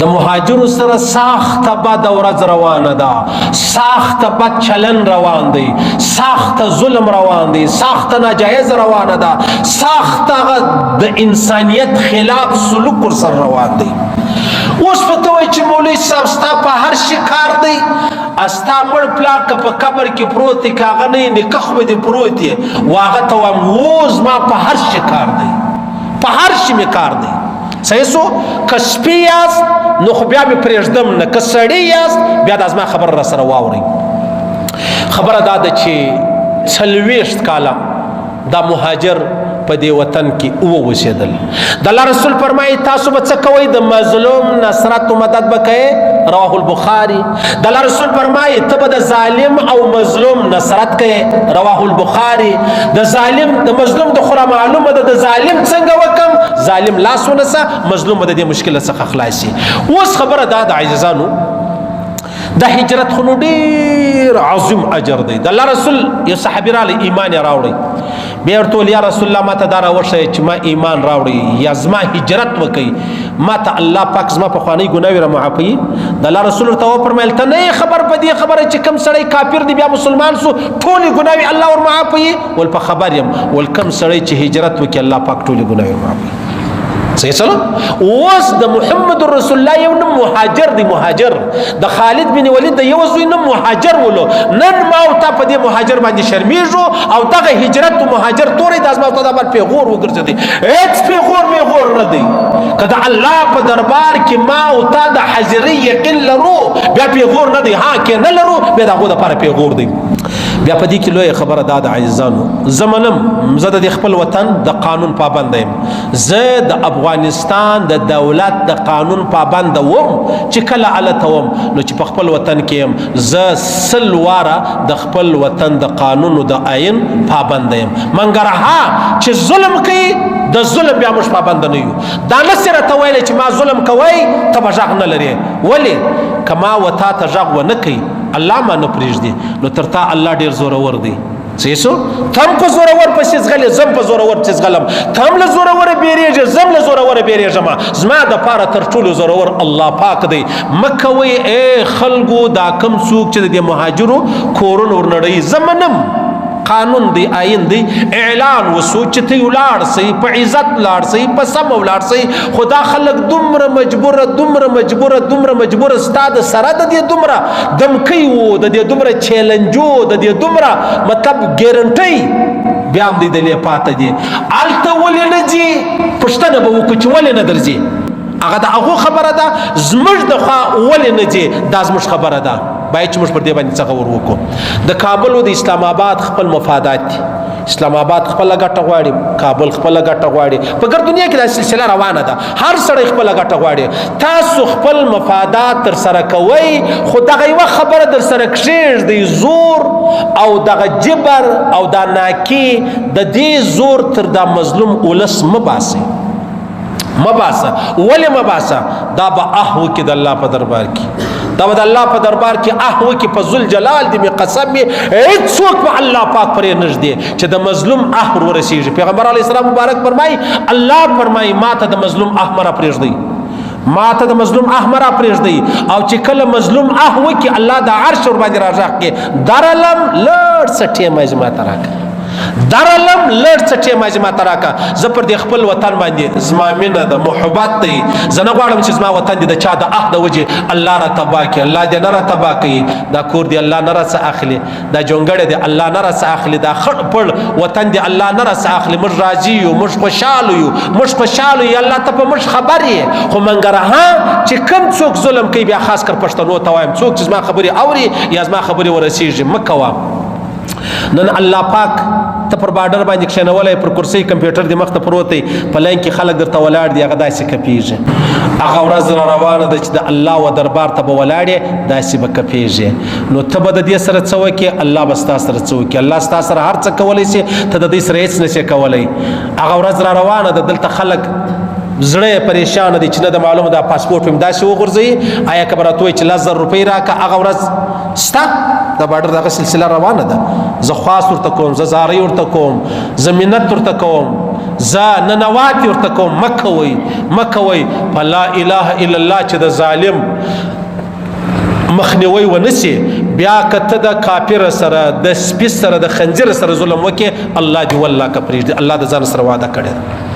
د مهاجرو سره سخته بد ورځ روانه ده، سخته بد چلن روان دی، سخته ظلم روان دی، سخته ناجایز روانه ده، سخته د انسانیت خلاف سلوک ورسره روان دی. اوس په ته وایي چې مولوي صاحب ستا په هر شي کار دی، ستا مړ پلار که په قبر کې پروت دی، که هغه نه یې نکاح به دې پروت دی، هغه ته وایم اوس ما په هر شي کار دی، په هر شي مې کار دی. صحیح سو؟ که سپی یاست نو خو بیا مې پرېږدم نه، که سړی یاست بیا دا زما خبره را سره واورئ. خبره دا ده چې 40 کاله دا مهاجر په دې وطن کې اوسېدل. د الله رسول فرمایي تاسو به څه کوئ؟ د مظلوم نصرت و مدد به کوئ. رواه البخاري. د الله رسول فرمایي ته به د ظالم او مظلوم نصرت کوئ. رواه البخاري. د ظالم د مظلوم د خورا معلومه ده د ظالم څنګه وکم، ظالم لاس ونیسه، مظلوم به د دې مشکل څخه خلاصي. اوس خبره دا د عزیزانو د هجرت خو ډیر عظیم اجر دی. د الله رسول یو صحابي راغی ایمان یې راوړی، بیا ورته ویل یا رسول الله ماته دا راوښیه چې ما ایمان راوړی یا زما هجرت وکړي، ماته الله پاک زما پخوانۍ ګناوې را معافوي. د الله رسول ورته وفرمیل ته نه یې خبر په دې خبره چې کوم سړی کافر دی بیا مسلمان سو ټولې ګناوې الله ور معافوي؟ ول په خبر یم. ول کوم سړی چې هجرت وکړي الله پاک ټولې ګناوې ور معافوي. صحیح چلو. اوس د محمد رسول الله یو نوم مهاجر دی، مهاجر د خالد بن ولید د یو زوی نوم مهاجر ولو. نن ما او تا په دې مهاجر باندې شرمیږو او دغه هجرت او مهاجر تورې د ازما او تا د پیغور وګرځي، هیڅ پیغور میغور نه دی. کله الله په دربار کې ما او تا د حاضرۍ یقین لرو بیا پیغور نه دی، ها کې نه لرو بیا دغه لپاره پیغور دی. بیا په دې کې لوی خبره دا د عزیزانو زمنم زه د خپل وطن د قانون پابند یم، زه د افغانستان د دولت د قانون پابند وم چې کله الته وم نو چې په خپل وطن کې یم زه 100 واره د خپل وطن د قانون او د آئین پابند یم. منګرها چې ظلم کوي د ظلم بیا موږ پابند نه یو. دا نه سره ته ویل چې ما ظلم کوي ته به غږ نه لري، ولې کما وتا ته غږ ونه کوي الله ما نه پرېږدي نو تر تا الله ډیر زورور دی. صحیح سو؟ تم په زورور پسې ځغلې زم په زورور پسې ځغلم، تم له زورور بیریږي زم له زورور بیریږم، زما د پاره تر ټولو زورور الله پاک دی. مکوي اے خلکو دا کم څوک چې د مهاجرو کورون ورنړی زمنم قانون دی آئین دی اعلان وسو چې ته ولاړ سي په عزت ولاړ سي په سم ولاړ سي. خدا خلق دومره مجبور استاد سره د دې دومره دمکی وو د دې دومره چیلنجو د دې دومره مطلب ګارنټي بیا هم دې دلې پاته دي الته ولې نه ځي پښتنه به وکړي چې ولې نه درځي. هغه د هغه خبره ده زموږ د خوا ولې نه ځي دا زموږ خبره ده. باید چې موږ پر دې باندې څه غور وکړو. د کابل او د اسلام آباد خپل مفادات دي، اسلام آباد خپل ګټه غواړي، کابل خپل ګټه غواړي، په ګر دنیا کې دا سلسله روانه ده، هر سړی خپل ګټه غواړي. تاسو خپل مفادات تر سره کوي خو دغه یو خبره در سره کښېږدئ زور او دغه جبر او دا ناکي د دې زور تر دا مظلوم ولس مباسي مباسه. ولې مباسه؟ دا به احو کې د الله په دربار کې دا به د الله په دربار کې احو کې په ذل جلال دې می قسم می هیڅوک په الله پاک پرې نږدې چې د مظلوم اح ورسیږي. پیغمبر علیه السلام مبارک فرمای الله فرمای ما ته د مظلوم احمر پرېږدي، ما ته د مظلوم احمر پرېږدي او چې کله مظلوم اح وکي الله د عرش ور باندې راځي کې درلم لړ سټې مجمع تراک درلم لړ سټې مجمع تراک. زه پر دې خپل وطن باندې زما مینه د محبت دی، زه نه غواړم چې زما وطن دې د چا د اح د وجه الله را تبا کړي، الله دې نه را تبا کړي، دا کور دې الله نه را څه اخلي، دا جونګړې دې الله نه را څه اخلي، دا خړ پړ وطن دې الله نه را څه اخلي. موږ راضي یو، موږ خوشاله یو، موږ خوشاله یو، الله ته په موږ خبر یې. خو منګرها چې کوم څوک ظلم کوي بیا خاص کر پښتنو ته وایم څوک چې زما خبرې اوري یا زما خبرې ورسیږي مکوا. نن الله پاک ته پر بارډر باندې کښېنولی پر کرسۍ کمپیوټر دې مخ ته پروت دی، په لاین کې خلک درته ولاړ دي، هغه داسې کپېږي. هغه ورځ را روانه ده چې د الله و دربار ته به ولاړې داسې به کپېږي. نو ته به د دې سره څه وکړې؟ الله به ستا سره څه وکړي؟ الله ستا سره هر څه کولی شي، ته د دې سره هېڅ نه شې کولی. هغه ورځ را روانه ده دلته خلک زړه پریشان دي چې نه د معلومه دا پاسپورت هم داسې وغورځوي. آیا که به راته وایي چې 10,000 روپۍ راکړه هغه ورځ ستا د بارډر دغه سلسله روانه ده. زه خواست ورته کوم، زه زارۍ ورته کوم، زه منت ورته کوم زه ننوات ورته کوم مکوئ په لا اله الا الله چې د ظالم مخنیوي ونسی بیا کته د کافر سره د سپي سره د خنجر سره ظلم وکي الله دی والله که پرېږدي الله د ځان سره وعده کړی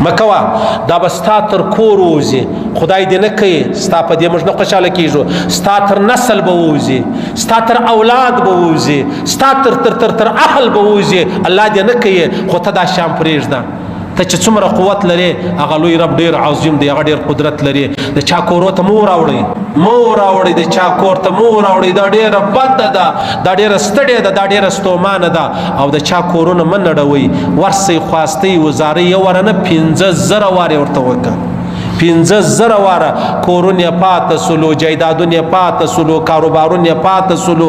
مکوا دا به ستا تر کور ووځي خدای دې نه کوي ستا په دې موږ نه خوشحاله کېږو ستا تر نسل به ووځي ستا تر اولاد به ووځي ستا تر اهل به ووځي الله دې نه کوي خو ته دا شام پرېږده ته چې څومره قوت لري هغه لوی رب ډېر عظیم دی هغه ډېر قدرت لري د چا کورو ته مو راوړئ د چا کور ته مو راوړئ دا ډېره بده ده دا ډېره ستړې ده دا ډېره ستومانه ده او د چا کورونه مه نړوئ ورسئ خواستئ وزارئ یو واره نه 15,000 وارې ورته وکړه 15,000 واره کورونه پاته سلو جایدادونه پاته سلو کاروبارونه پاته سلو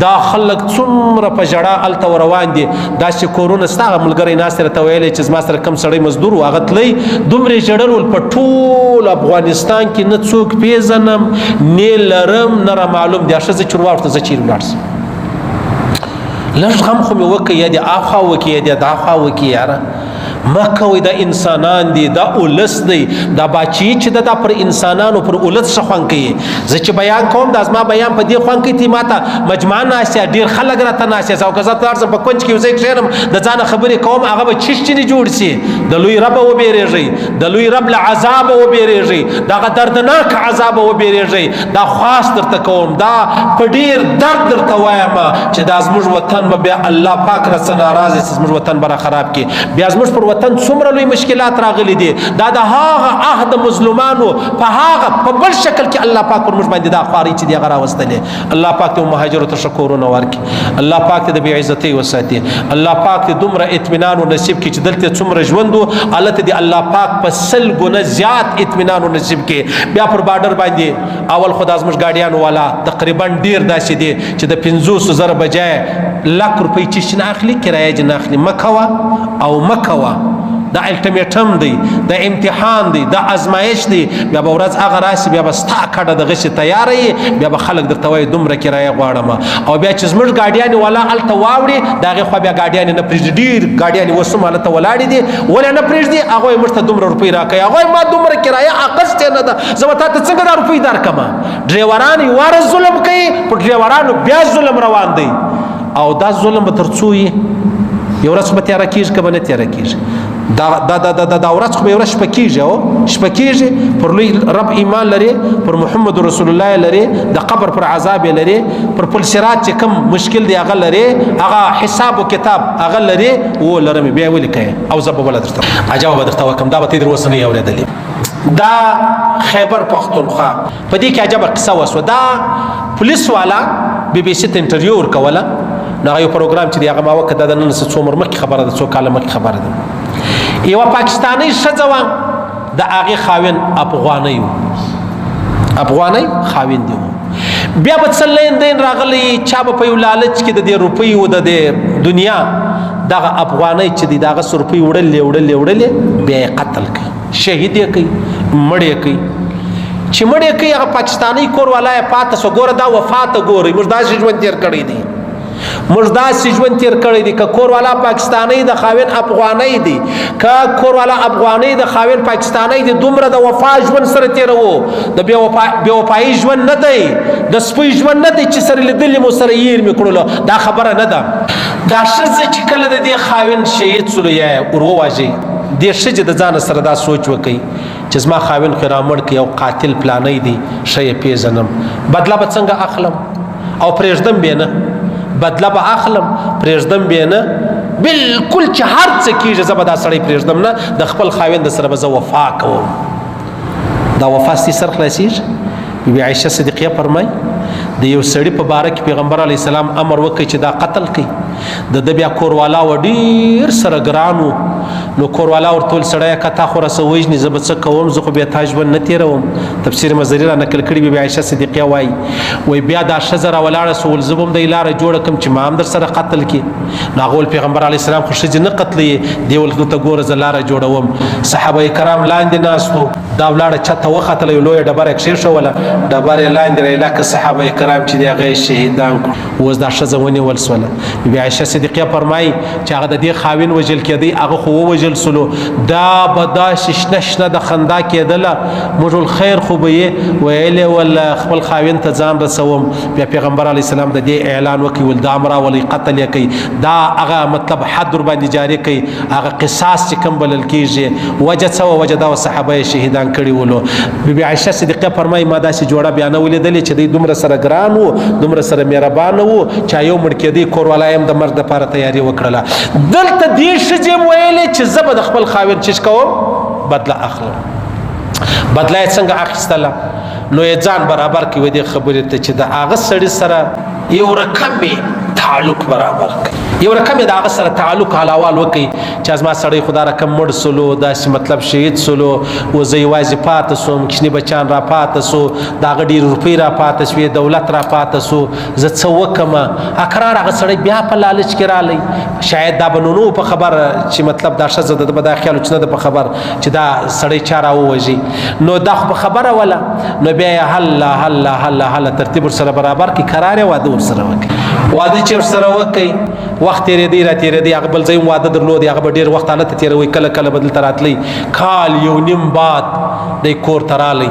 دا خلک څومره په ژړا الته روان دي داسې کورونه ستا ملګری ناصر ته ویلی چې زما سره کم سړی مزدور و هغه تلی دومره ژړل ول په ټول افغانستان کې نه څوک پیژنم نه لرم نه را معلوم دی ښځه چې ورته زه چیرې ولاړ سم لږ غم خو مې وکړي یا دې اخوا وکړي یا دې داخوا وکړي یاره مکوئ دا انسانان دي دا اولس دی دا باچی چې دا پر انسانانو پر اولس څه خوند کوي زه چې بیان کوم دا زما بیان په دې خوند کوي تی ماته مجمع ناستیا ډېر خلک راته ناستیا او که زه ته ورځم په کونج کې یو ځای کښېنم د ځانه خبرې کوم هغه به چشتې جوړ سي د لوی رب وبېرېږئ د لوی رب له عذابه وبېرېږئ دغه دردناک عذابه وبېرېږئ دا خواست درته کوم دا په ډېر درد درته وایم چې دا زموږ وطن به بیا الله پاک راڅه ناراضه سي زموږ وطن به را خراب کړي بیا زموږ پر وطن څومره لوی مشکلات راغلي دي دا د هغه عهد مظلومانو په هغه په بل شکل کې الله پاک پر موږ باندې دا خواري چې دی هغه راوستلې الله پاک ته مهاجرو ته شکرونه ورکړي الله پاک ته د بې عزتۍ وساتي الله پاک ته دومره اطمینان او نصیب کړي چې دلته څومره ژوند و هلته دې الله پاک په 100 ګونه زیات اطمینان او نصیب کړي بیا پر بارډر باندې اول خدا زموږ ګاډیانو والا تقریبا ډېر داسې دي چې د 50,000 بجای لک روپۍ چې نه اخلي کرایه جن اخلي مکوه دا الټیمیټم دی دا امتحان دی دا ازمایش دی بیا به ورځ هغه راشي بیا به ستا کډه د غشي تیاره یې بیا به خلک درته وایي دومره کرایه غواړم او بیا چې زموږ ګاډیانې والا هلته واوړي د هغې خوا بیا ګاډیانې نه پرېږدي ډېر ګاډیانې اوس هم هلته ولاړې دي ولې نه پرېږدي هغوی موږ ته دومره روپۍ راکوي هغوی ما دومره کرایه اخیستې نه ده زه به تا ته څنګه دا روپۍ درکړم ډریوران یواره ظلم کوي په ډریورانو بیا ظلم روان دی او دا ظلم به تر څو یې یو ورځ به تیاره کېږي که به نه تیاره کېږي دا ورځ خو به یو ورځ شپه کېږي او شپه کېږي پر لوی رب ایمان لري پر محمد رسول الله لري د قبر پر عذاب لري پر پل صراط چې کوم مشکل دی هغه لري هغه حساب او کتاب هغه لري و لرم بیا ولیکئ او زه به بله درته عجبه به درته وکړم دا به ته در اوسه نه یې اورېدلې دا خیبر پښتونخوا په دې کې عجبه قصه وسوه دا پولیس والا BBC ته انټرویو ورکوله نو هغه یو پروګرام چې دی هغه ما وکړه دا د نن څه څو عمر مخکې خبره ده څو کاله مخکې خبره ده یوه پاکستانۍ ښځه وه د هغې خاوند افغانۍ خاوند و بیا به څه لین دین راغلی چا به په یو لالچ کې د دې روپۍ و د دې دنیا دغه افغانۍ چې دی د هغه څه روپۍ وړلې بیا یې قتل کوي شهید یې کوي مړ یې کوي چې مړ یې کوي هغه پاکستانۍ کور والا یې پاته سو ګوره دا وفاته ګورئ موږ داسې ژوند تېر کړی دی که کور والا پاکستانی د خاوند افغانی دی که کور والا افغانی د خاوند پاکستانی دی دومره د وفا ژوند سره تیرو د بې وفایي ژوند نه دی د سپي ژوند نه دی چې سره لیدلې مو سره یېر مې کړلو دا خبره نه ده دا ښځه چې کله د دې خاوند شهید سولو یا ور وواژئ دې ښځې د ځانه سره دا سوچ وکړئ چې زما خاوند خو رامړ کړي یو قاتل پلانی دی ښه یې پېژنم بدله به څنګه اخلم او پرېږدم بې نه بدله به اخلم پرېږدم بې نه بلکل چې هر څه کېږي زه به دا سړی پرېږدم نه د خپل خاوند سره به زه وفا کوم دا وفا ستې سر خلاصېږي بی عایشه صدیقیه فرمایي د یو سړي په باره کې پیغمبر علیه السلام امر وکړي چې دا قتل کړي د ده بیا کوروالا و ډېر سره ګران و نو کوروالا ورته ویل سړیه که تا خو راسه وژنې زه به څه کوم زه خو بیا تا ژوند نه تېروم تفسیر مزري را نقل کړي بی عایشه صدیقیه وایي وایي بیا دا ښځه راولاړه سو ویل زه به هم دی لاره جوړه کړم چې ما هم در سره قتل کړي نو هغه ویل پیغمبر علیه السلام خو ښځې نه قتلوي دی ویل ته ګوره زه لاره جوړوم صحابه کرام لاندې ناست وو دا ولاړه چته وختله یو لویه ډبره یې کښېښوله ډبره یې لاندې رایله صحابه کرام چې دی هغه یې شهیدان کړو اوس دا ښځه ونیول سوله بی عایشه صدیقیه فرمایي چې هغه د دې خاوند وژل کېدی هغه خو ووژل وجل سلو دا به داسې شنه شنه د خندا کېدله موږ الخیر خو به یې ویلې ول خپل خاوند ته ځان رسوم بیا پیغمبر علیه السلام د دې اعلان وکړي ول دا امر ولې قتل یې کوي دا هغه مطلب حد ور باندې جاری کوي هغه قصاص چې کوم بلل کېږي وجه څه وجه دا صحابه یې شهیدان کړي ولو بیبي عایشه صدیقه فرمایي ما داسې جوړه بیان ولیدلې چې دوی دومره سره ګران وو دومره سره مهربان وو چې یو مړ کېدی کوروالا هم د مرګ دپاره تیاري وکړله دلته دې ښځې ویلې چې زه به د خپل خاوند چیش کوم بدله اخلم بدله یې څنګه اخیستله نو یې ځان برابر کړي و دې خبرې ته چې د هغه سړي سره یو رقم تعلق برابر کړي یو رقم د هغه سره تعلق حلاوال وکړي چې از ما سړی خدا رقم مړ سلو داسې مطلب شهید سلو و زه یوازې پاته سوم کوچني بچان را پاته سو د هغه ډېرې روپۍ را پاته سوې دولت را پاته سو زه څه وکړمه اقرار هغه سړی بیا په لالچ کې رالی شاید دا به نو په خبر چې مطلب دا ښځه ده به دا خیال چې نه ده په خبر چې دا سړی چا راووژي نو دا خو په خبره وله نو بیا یې هله هله هله هله ترتیب ورسره برابر کړي قرار یې واده ورسره وکړي واده چې ورسره وکړي وخت تېرېدی را تېرېدی هغه بل ځای هم واده درلود هغه به ډېر وخت هلته تېروي کله کله به دلته راتلی کال یو نیم بعد دی کور ته رالی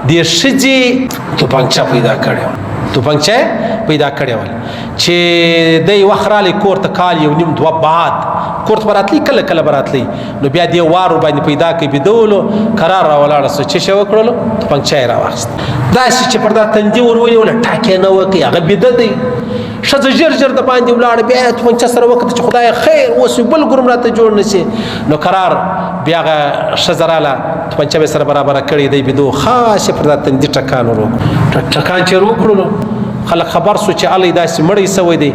دې ښځې توپنچه پیدا کړې توپنچه پیدا کړې ول چې دی وخت رالی کور ته کال یو نیم دوه بعد کور ته به راتلی کله کله به راتلی نو بیا دې وار ورباندې پیدا کوي بیدولو قرار را ولاړه سو چې څه وکړلو توپنچه یې راواخیست داسې چې پر دا تندي ور ونیوله ټاکې نه وکړي هغه بیده دی ښځه ژر ژر د باندې ولاړه بیا یې توپنچه سره وکړه چې خدای خیر اوس بل ګروم راته جوړ نه شي نو قرار بیا هغه ښځه راله توپنچه به سره برابره کړې دی بیدو خاص پر دا تندي ټکان ور وکړو ټکان چې ور وکړلو خلک خبر سو چې الی داسې مړی سوی دی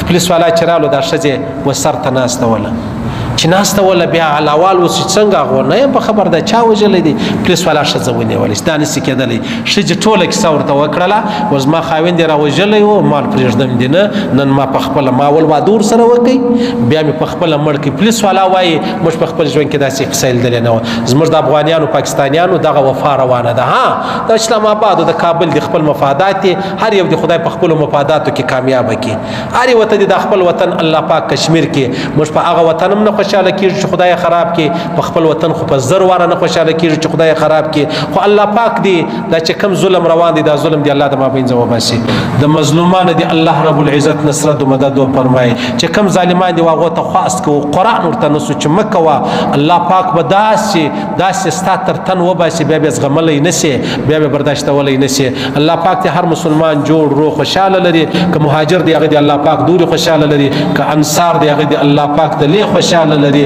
پولیس والا چې رالو دا ښځې و سر ته ناسته وله چې ناسته وله بیا علاوال اوس څنګه هغه نه یم په خبر ده چا وژلی دی پولیس والا ښځه ونیولې چې دا نسي کېدلی ښځې ټوله کیسه ورته وکړله اوس ما خاوند یې راوژلی و مال پرېږدم دې نه نن ما په خپله ما ول واده ورسره وکړئ بیا مې په خپله مړ کړي پولیس والا وایي موږ په خپل ژوند کې داسې قصه لیدلې نه وه زموږ د افغانیانو پاکستانیانو دغه وفا روانه ده ها د اسلام آباد او د کابل د خپل مفادات هر یو د خدای په خپلو مفاداتو کې کامیابه کړي هر یو ته د خپل وطن الله پاک کشمیر کې موږ په هغه وطن هم نه خوشحاله کېږو چې خدای خراب کړي په خپل وطن خو په زر واره نه خوشحاله کېږو چې خدای خراب کړي خو الله پاک دی دا چې کم ظلم روان دی دا ظلم دی الله د مابین ځه وباسي د مظلومانو دی الله رب العزت نصرت و مدد وفرمایي چې کم ظالمان دی هغو ته خواست کوو قرآن ورته نسو چې مه کوه الله پاک به داسې ستا تر تن وباسي بیا به زغملی نه سي بیا به برداشتولی نه سي الله پاک دی هر مسلمان جوړ روغ خوشحاله لري که مهاجر دی هغه دی الله پاک دورې خوشحاله لري که انصار دی هغه دی الله پاک د لې خوشحاله لري